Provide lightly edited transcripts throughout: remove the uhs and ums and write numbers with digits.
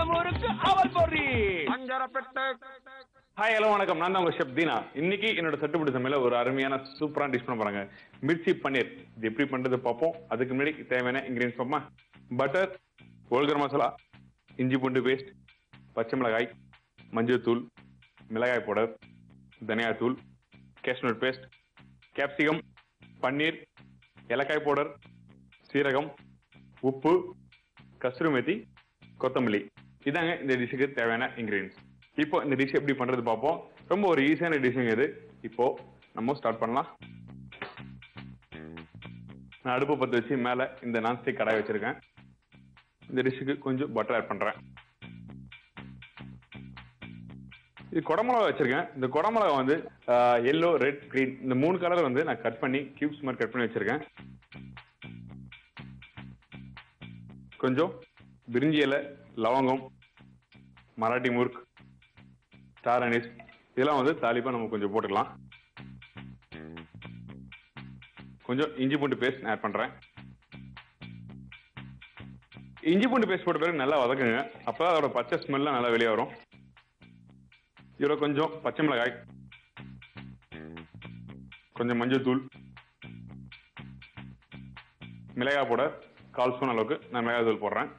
இடமுருக்கு அவல் பொறி அஞ்சரப்பெட்டை. Hi hello வணக்கம், நான் தான் உங்க ஷெஃப் தீனா. இன்னைக்கு என்னோட சட்டுப்பிடி சமையல ஒரு அருமையான சூப்பரான டிஷ் பண்ண போறாங்க. மிர்ச்சி பன்னீர். இது எப்படி பண்றது பார்ப்போம். அதுக்கு முன்னாடி தேவையான இன்கிரீடியன்ஸ் பார்ப்போமா. பட்டர், ஹோல்கர் மசாலா, இஞ்சி பூண்டு பேஸ்ட், பச்சை மிளகாய், மஞ்சள் தூள், மிளகாய் பவுடர், தனியாத்தூள், கேஷ்நட் பேஸ்ட், கேப்சிகம், பன்னீர், ஏலக்காய் பவுடர், சீரகம், உப்பு, கஸ்தூரி மேத்தி, கொத்தமல்லி. இதாங்க இந்த டிஷ்ஷுக்கு தேவையான இன்கிரீடியன்ஸ். இப்போ இந்த டிஷ் எப்படி பண்றது பார்ப்போம். ரொம்ப ஒரு ஈஸியான டிஷ்ஷுங்க இது. இப்போ நம்ம ஸ்டார்ட் பண்ணலாம். நான் அடுப்பு பற்ற வச்சு மேல இந்த நான்ஸ்டிக் கடாய் வச்சிருக்கேன். இந்த டிஷ்ஷுக்கு கொஞ்சம் பட்டர் ஆட் பண்றேன். இது குடமிளகா வச்சிருக்கேன். இந்த குடமிளகா வந்து எல்லோ, ரெட், கிரீன் இந்த 3 கலர் வந்து நான் கட் பண்ணி கியூப்ஸ் மாதிரி கட் பண்ணி வச்சிருக்கேன். கொஞ்சம் பிரிஞ்சி இலை, லவங்கம், மராட்டி முர்க், ஸ்டார் அனீஸ் இதெல்லாம் வந்து தாளிப்பா நம்ம கொஞ்சம் போட்டுக்கலாம். கொஞ்சம் இஞ்சி பூண்டு பேஸ்ட் ஆட் பண்றேன். இஞ்சி பூண்டு பேஸ்ட் போட்ட பிறகு நல்லா வதக்குங்க. அப்பதான் அதோட பச்சை ஸ்மெல்லாம் நல்லா வெளியே வரும். இதோட கொஞ்சம் பச்சை மிளகாய், கொஞ்சம் மஞ்சள் தூள், மிளகாய் பவுடர் 1/4 ஸ்பூன் அளவுக்கு நான் மிளகாய் தூள் போடுறேன்.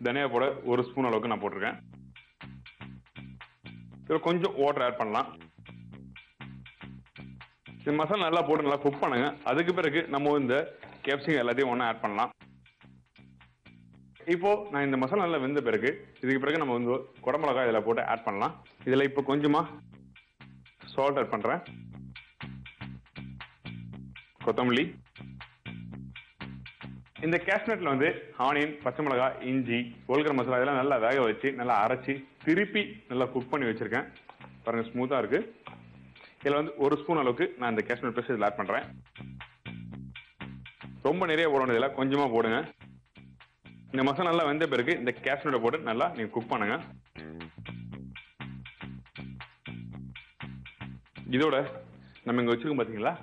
தனியா பவுடர் 1 ஸ்பூன் அளவுக்கு நான் போட்டிருக்கேன். இதில் கொஞ்சம் வாட்டர் ஆட் பண்ணலாம். இந்த மசாலா நல்லா போட்டு நல்லா குக் பண்ணுங்க. அதுக்கு பிறகு நம்ம இந்த கேப்சிகம் எல்லாத்தையும் ஒன்றா ஆட் பண்ணலாம். இப்போ நான் இந்த மசாலா நல்லா வெந்த பிறகு இதுக்கு பிறகு நம்ம வந்து குடமிளகாய் இதில் போட்டு ஆட் பண்ணலாம். இதில் இப்போ கொஞ்சமா சால்ட் ஆட் பண்றேன். கொத்தமல்லி, இந்த கேஷ்நட்ல வந்து ஆனியன், பச்சை மிளகாய், இஞ்சி, ஹோல்கர் மசாலா இதெல்லாம் நல்லா வேக வச்சு நல்லா அரைச்சி திருப்பி நல்லா குக் பண்ணி வச்சிருக்கேன். பாருங்க ஸ்மூத்தா இருக்கு. இதுல வந்து 1 ஸ்பூன் அளவுக்கு நான் இந்த கேஷ்நட் பேஸ்ட் இதில் ஆட் பண்றேன். ரொம்ப நிறைய போட வேண்டியதில்லை, கொஞ்சமா போடுங்க. இந்த மசாலா நல்லா வெந்த பிறகு இந்த கேஷ்நட்டை போட்டு நல்லா நீங்க குக் பண்ணுங்க. இதோட நம்ம இங்க வச்சிருக்கோம் பாத்தீங்களா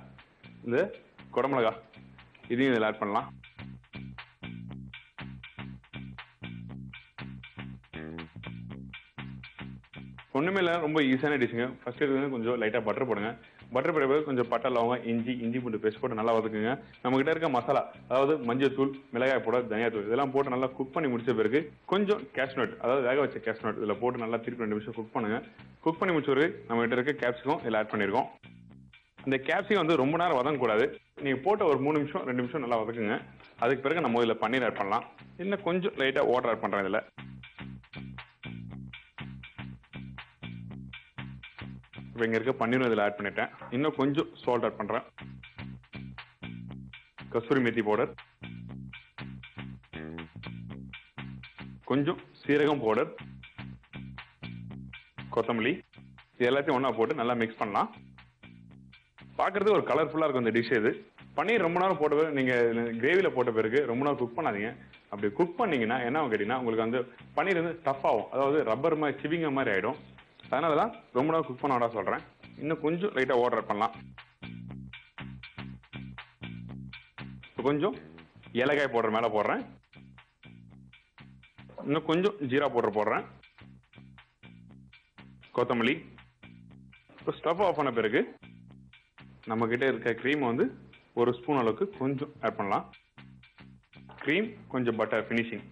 இந்த குடமிளகா, இதையும் இதில் ஆட் பண்ணலாம். ஒண்ணுமே இல்லை, ரொம்ப ஈஸியான டிஷ்ஷுங்க. ஃபர்ஸ்ட் வந்து கொஞ்சம் லைட்டா பட்டர் போடுங்க. பட்டர் போட கொஞ்சம் பட்டை, லவங்கம், இஞ்சி பூண்டு பேஸ்ட் போட்டு நல்லா வதக்குங்க. நம்ம கிட்ட இருக்க மசாலா, அதாவது மஞ்சள் தூள், மிளகாய் பவுடர், தனியா தூள் இதெல்லாம் போட்டு நல்லா குக் பண்ணி முடிச்ச பிறகு கொஞ்சம் கேஷ்நட், அதாவது வேக வச்ச கேஷ்நட் இதில் போட்டு நல்லா திருப்பி 2 நிமிஷம் குக் பண்ணுங்க. குக் பண்ணி முடிச்ச பிறகு நம்ம கிட்ட இருக்க கேப்சிகம் இதில் ஆட் பண்ணிருக்கோம். இந்த கேப்சிகம் வந்து ரொம்ப நேரம் வதங்க கூடாது. நீங்க போட்ட ஒரு 3 நிமிஷம் 2 நிமிஷம் நல்லா வதக்குங்க. அதுக்கு பிறகு நம்ம இதில் பன்னீர் ஆட் பண்ணலாம். இன்னும் கொஞ்சம் லைட்டா வாட்டர் ஆட் பண்றேன். இதில் இப்போ இங்க இருக்க பன்னீரும் இதில் ஆட் பண்ணிட்டேன். இன்னும் கொஞ்சம் சால்ட் ஆட் பண்றேன். கஸ்தூரி மேத்தி பவுடர், கொஞ்சம் சீரகம் பவுடர், கொத்தமல்லி இது எல்லாத்தையும் ஒண்ணா போட்டு நல்லா மிக்ஸ் பண்ணலாம். பார்க்கறது ஒரு கலர்ஃபுல்லா இருக்கும் இந்த டிஷ். இது பன்னீர் ரொம்ப நேரம் போட்ட பிறகு நீங்க கிரேவில போட்ட பிறகு ரொம்ப நேரம் குக் பண்ணாதீங்க. அப்படி குக் பண்ணீங்கன்னா என்ன கேட்டீங்கன்னா உங்களுக்கு அந்த பன்னீர் வந்து டஃப் ஆகும், அதாவது ரப்பர் மாதிரி சிவிங்க மாதிரி ஆயிடும். அதனாலதான் ரொம்ப நேரம் குக் பண்ண சொல்றேன். இன்னும் கொஞ்சம் லைட்டா வாட்டர் ஆட் பண்ணலாம். கொஞ்சம் ஏலக்காய் பவுடர் மேல போடுறேன். இன்னும் கொஞ்சம் ஜீரா பவுடர் போடுறேன். கொத்தமல்லி. ஸ்டவ் ஆஃப் பண்ண பிறகு நம்ம கிட்ட இருக்க கிரீம் வந்து 1 ஸ்பூன் அளவுக்கு கொஞ்சம் ஆட் பண்ணலாம். கிரீம், கொஞ்சம் பட்டர் ஃபினிஷிங்.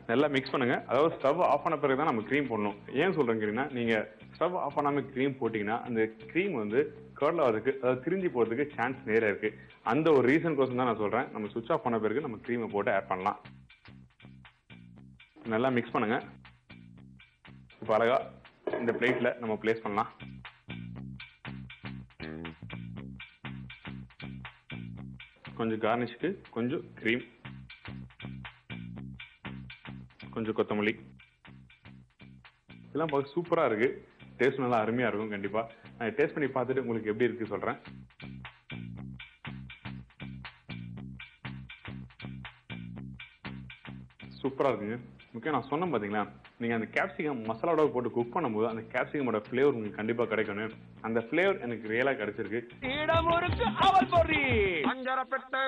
நல்லா மிக்ஸ் பண்ணுங்க. அதாவது ஸ்டவ் ஆஃப் பண்ண பிறகு தான் நம்ம கிரீம் போடணும். ஏன் சொல்றேங்கன்னா நீங்க ஸ்டவ் ஆஃப் பண்ணாம கிரீம் போட்டீங்கன்னா அந்த கிரீம் வந்து கர்ல் ஆகிறதுக்கு, அதாவது திரிஞ்சு போறதுக்கு சான்ஸ் நிறைய இருக்கு. அந்த ஒரு ரீசன் கோசம் தான் நான் சொல்றேன். நம்ம சுவிட்ச் ஆஃப் பண்ண பிறகு நம்ம கிரீமை போட்டு ஆட் பண்ணலாம். நல்லா மிக்ஸ் பண்ணுங்க. இப்போ அழகா இந்த பிளேட்ல நம்ம பிளேஸ் பண்ணலாம். கொஞ்சம் கார்னிஷ்க்கு கொஞ்சம் கிரீம், கொஞ்சம் கொத்தமல்லி இதெல்லாம் பார்க்க சூப்பரா இருக்கு. டேஸ்ட் நல்லா அருமையா இருக்கும். கண்டிப்பா நான் டேஸ்ட் பண்ணி பார்த்துட்டு உங்களுக்கு எப்படி இருக்கு சொல்றேன். சூப்பரா இருக்குங்க. முக்கியம் நான் சொன்னேன் பாத்தீங்களா, நீங்க அந்த கேப்சிகம் மசாலாவோட போட்டு குக் பண்ணும்போது அந்த கேப்சிகமோட ஃபிளேவர் உங்களுக்கு கண்டிப்பா கிடைக்கணும். அந்த ஃபிளேவர் எனக்கு ரியலா கிடைச்சிருக்கு. இடமுருக்கு அவல் பொறி அஞ்சரப்பெட்டை.